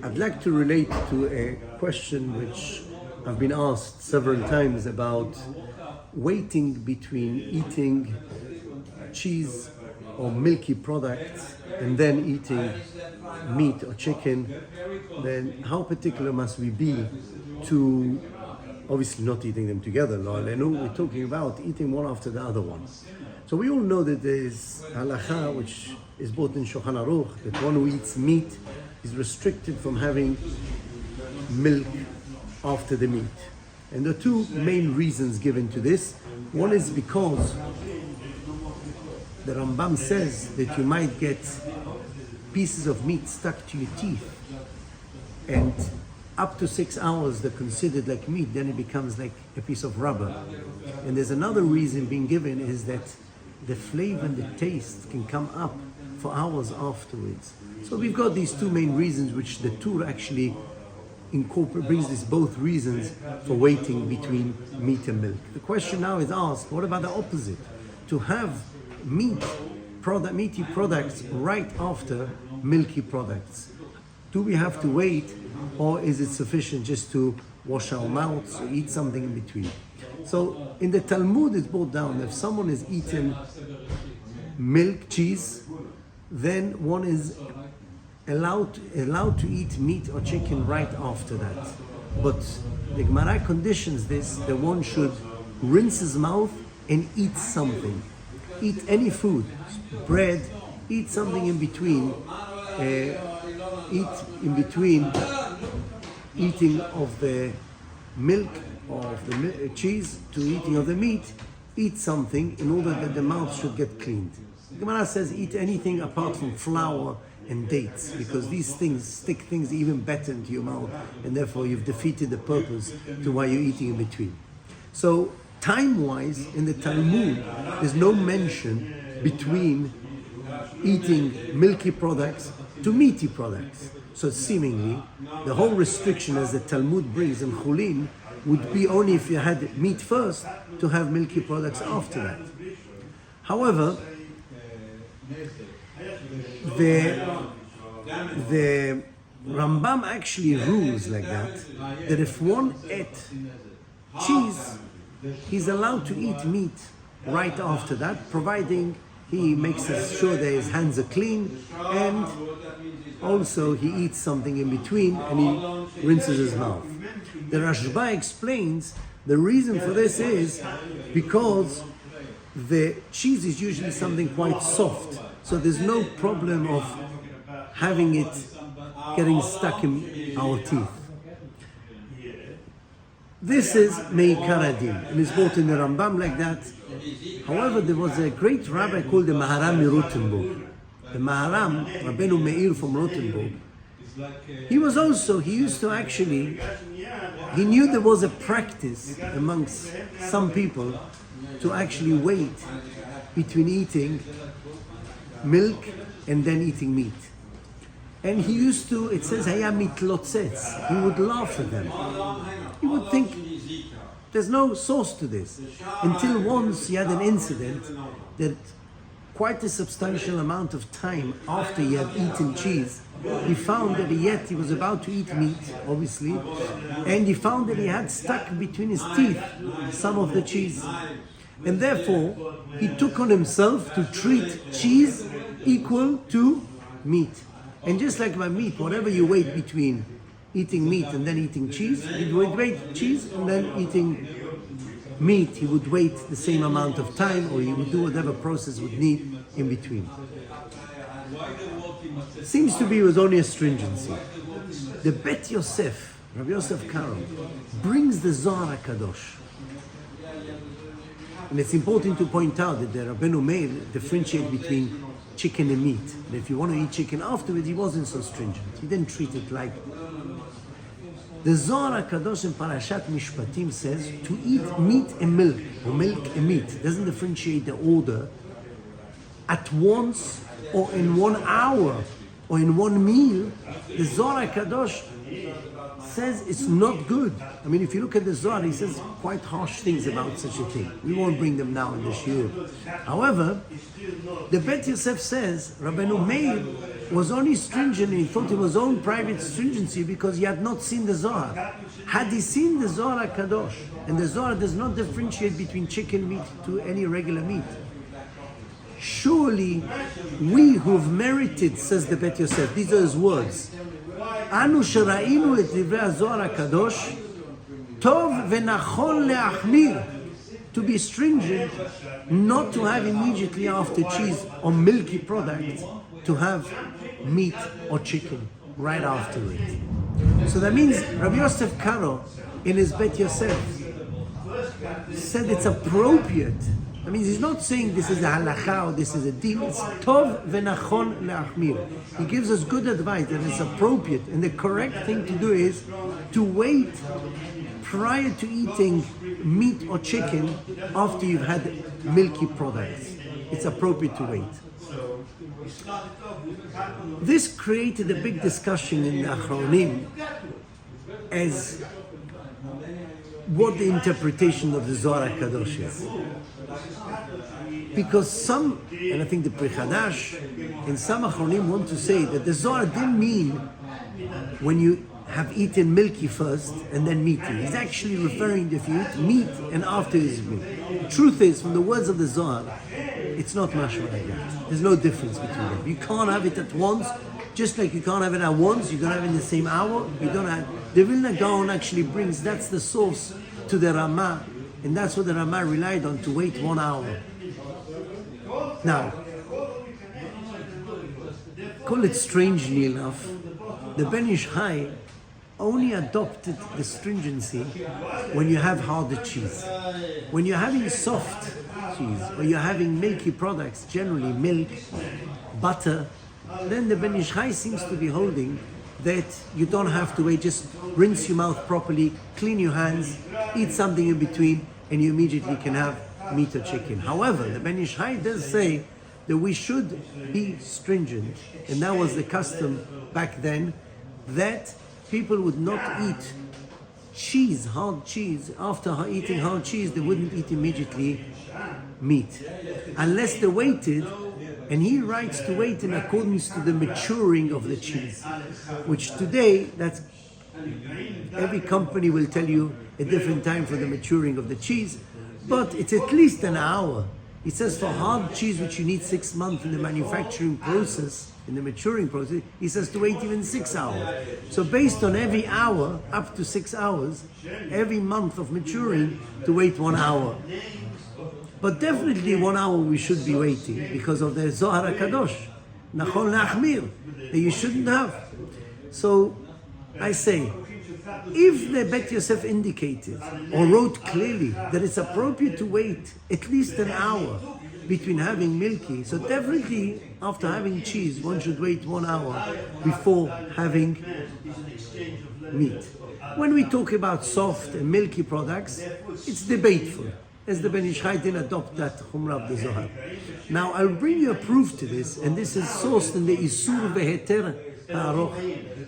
I'd like to relate to a question which I've been asked several times about waiting between eating cheese or milky products and then eating meat or chicken. Then how particular must we be to obviously not eating them together? We're talking about eating one after the other one. So we all know that there is Halacha, which is brought in Shulchan Aruch, that one who eats meat is restricted from having milk after the meat. And there are two main reasons given to this. One is because the Rambam says that you might get pieces of meat stuck to your teeth, and up to 6 hours they're considered like meat, then it becomes like a piece of rubber. And there's another reason being given is that the flavor and the taste can come up for hours afterwards. So we've got these two main reasons, which the Torah actually brings these both reasons for waiting between meat and milk. The question now is asked, what about the opposite? To have meaty products right after milky products. Do we have to wait, or is it sufficient just to wash our mouths or eat something in between? So in the Talmud it's brought down that if someone is eating milk, cheese, then one is allowed to eat meat or chicken right after that. But the Gemara conditions this, that one should rinse his mouth and eat something. Eat any food, bread, eat something in between. Eat in between eating of the milk or of the cheese to eating of the meat. Eat something in order that the mouth should get cleaned. The Gemara says eat anything apart from flour and dates, because these things stick things even better into your mouth, and therefore you've defeated the purpose to why you're eating in between. So time-wise, in the Talmud, there's no mention between eating milky products to meaty products. So seemingly, the whole restriction, as the Talmud brings in Chulin, would be only if you had meat first to have milky products after that. However, the Rambam actually rules like that if one ate cheese, he's allowed to eat meat right after that, providing he makes sure that his hands are clean, and also he eats something in between and he rinses his mouth. The Rabbi explains the reason for this is because the cheese is usually something quite soft, so there's no problem of having it getting stuck in our teeth. This is Meikar Adin, and it's brought in the Rambam like that. However, there was a great rabbi called the Maharam Rothenburg. The Maharam, Rabbeinu Meir from Rothenburg, he knew there was a practice amongst some people to actually wait between eating milk and then eating meat. And he used to, it says, Haya mitlotzetz. He would laugh at them. He would think, there's no source to this. Until once he had an incident that quite a substantial amount of time after he had eaten cheese, he found that he was about to eat meat, obviously, and he found that he had stuck between his teeth some of the cheese. And therefore, he took on himself to treat cheese equal to meat. And just like by meat, whatever you wait between eating meat and then eating cheese, he would wait cheese and then eating meat, he would wait the same amount of time, or he would do whatever process would need in between. Seems to be it was only a stringency. The Bet Yosef, Rabbi Yosef Karo, brings the Zohar HaKadosh. And it's important to point out that the Rabbeinu Meir differentiate between chicken and meat. And if you want to eat chicken afterwards, he wasn't so stringent. He didn't treat it like... The Zohar HaKadosh in Parashat Mishpatim says to eat meat and milk, or milk and meat. It doesn't differentiate the order. At once, or in 1 hour, or in one meal, the Zohar HaKadosh says it's not good. I mean, if you look at the Zohar, he says quite harsh things about such a thing. We won't bring them now in the shiur. However, the Bet Yosef says, Rabbeinu Meir was only stringent, and he thought it was own private stringency because he had not seen the Zohar. Had he seen the Zohar Kadosh, and the Zohar does not differentiate between chicken meat to any regular meat, surely we who've merited, says the Bet Yosef, these are his words, Anu shera'inu et divrei HaZohar HaKadosh, tov v'nachon le'achmir, to be stringent, not to have immediately after cheese or milky product, to have meat or chicken right after it. So that means Rabbi Yosef Karo, in his Bet Yosef, said it's appropriate. That means he's not saying this is a halacha or this is a din. It's tov v'nachon le'achmir. He gives us good advice that it's appropriate, and the correct thing to do is to wait prior to eating meat or chicken after you've had milky products. It's appropriate to wait. This created a big discussion in the Achronim as what the interpretation of the Zohar HaKadosh is. Because some, and I think the Pri Chadash and some Achronim want to say that the Zohar didn't mean when you have eaten milky first and then meaty. He's actually referring to if you eat meat and after is meat. The truth is, from the words of the Zohar, it's not mashma like that. There's no difference between them. You can't have it at once, just like you can't have it at once, you don't have it in the same hour, you don't have... The Vilna Gaon actually brings, that's the source to the Ramah, and that's what the Ramah relied on, to wait 1 hour. Now, call it strangely enough, the Ben Ish Chai only adopted the stringency when you have harder cheese. When you're having soft cheese, or you're having milky products, generally milk, butter, then the Ben Ish Chai seems to be holding that you don't have to wait, just rinse your mouth properly, clean your hands, eat something in between, and you immediately can have meat or chicken. However, the Ben Ish Chai does say that we should be stringent, and that was the custom back then, that people would not eat cheese, hard cheese. After eating hard cheese, they wouldn't eat immediately meat, unless they waited. And he writes to wait in accordance to the maturing of the cheese, which today, that's every company will tell you a different time for the maturing of the cheese, but it's at least an hour. It says for hard cheese, which you need 6 months in the manufacturing process, in the maturing process, he says to wait even 6 hours. So based on every hour, up to 6 hours, every month of maturing, to wait 1 hour. But definitely 1 hour we should be waiting because of the Zohar HaKadosh, Nachon Le'achmir, that you shouldn't have. So I say, if the Bet Yosef indicated or wrote clearly that it's appropriate to wait at least an hour between having milky, so definitely after having cheese, one should wait 1 hour before having meat. When we talk about soft and milky products, it's debateful, as the Ben Ish Chai didn't adopt that Chumrah of the Zohar. Now, I'll bring you a proof to this, and this is sourced in the Isur Veheter Ha'aroch.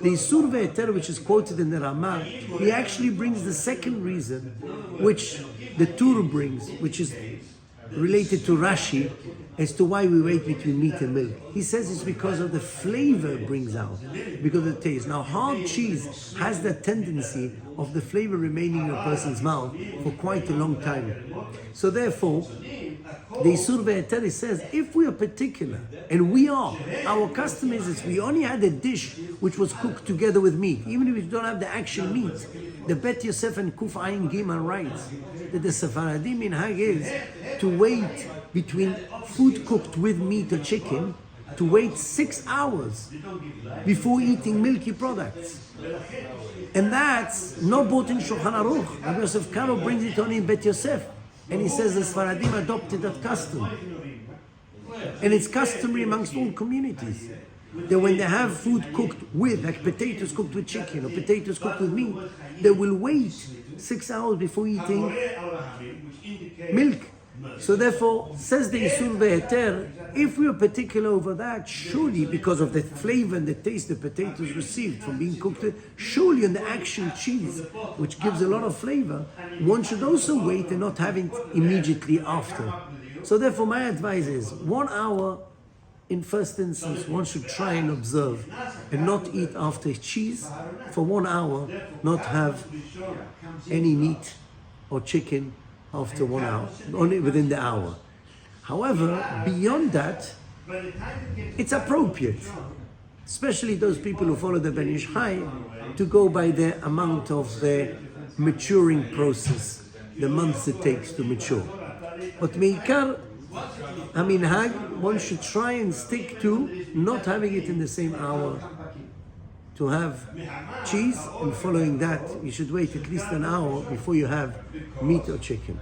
The Isur Veheter, which is quoted in the Ramah, he actually brings the second reason, which the Tur brings, which is related to Rashi, as to why we wait between meat and milk. He says it's because of the flavor it brings out, because of the taste. Now, hard cheese has that tendency of the flavor remaining in a person's mouth for quite a long time. So therefore, the Isur Ve'eteri says, if we are particular, and we are, our custom is we only had a dish which was cooked together with meat, even if we don't have the actual meat. The Bet Yosef and Kuf Ayin Gimel writes that the Sephardi minhag is to wait between food cooked with meat or chicken, to wait 6 hours before eating milky products. And that's not brought in Shulchan Aruch. Rabbi Yosef Karo brings it only in Bet Yosef. And he says the Sephardim adopted that custom. And it's customary amongst all communities, that when they have food cooked with, like potatoes cooked with chicken or potatoes cooked with meat, they will wait 6 hours before eating milk. So therefore, says the Isur Ve'eter, if we are particular over that, surely because of the flavor and the taste the potatoes received from being cooked, surely on the actual cheese, which gives a lot of flavor, one should also wait and not have it immediately after. So therefore, my advice is 1 hour in first instance, one should try and observe and not eat after cheese for 1 hour, not have any meat or chicken after 1 hour, only within the hour. However, beyond that, it's appropriate, especially those people who follow the Ben Ish Chai, to go by the amount of the maturing process, the months it takes to mature. But meikar, haminhag, one should try and stick to not having it in the same hour. To have cheese, and following that, you should wait at least an hour before you have meat or chicken.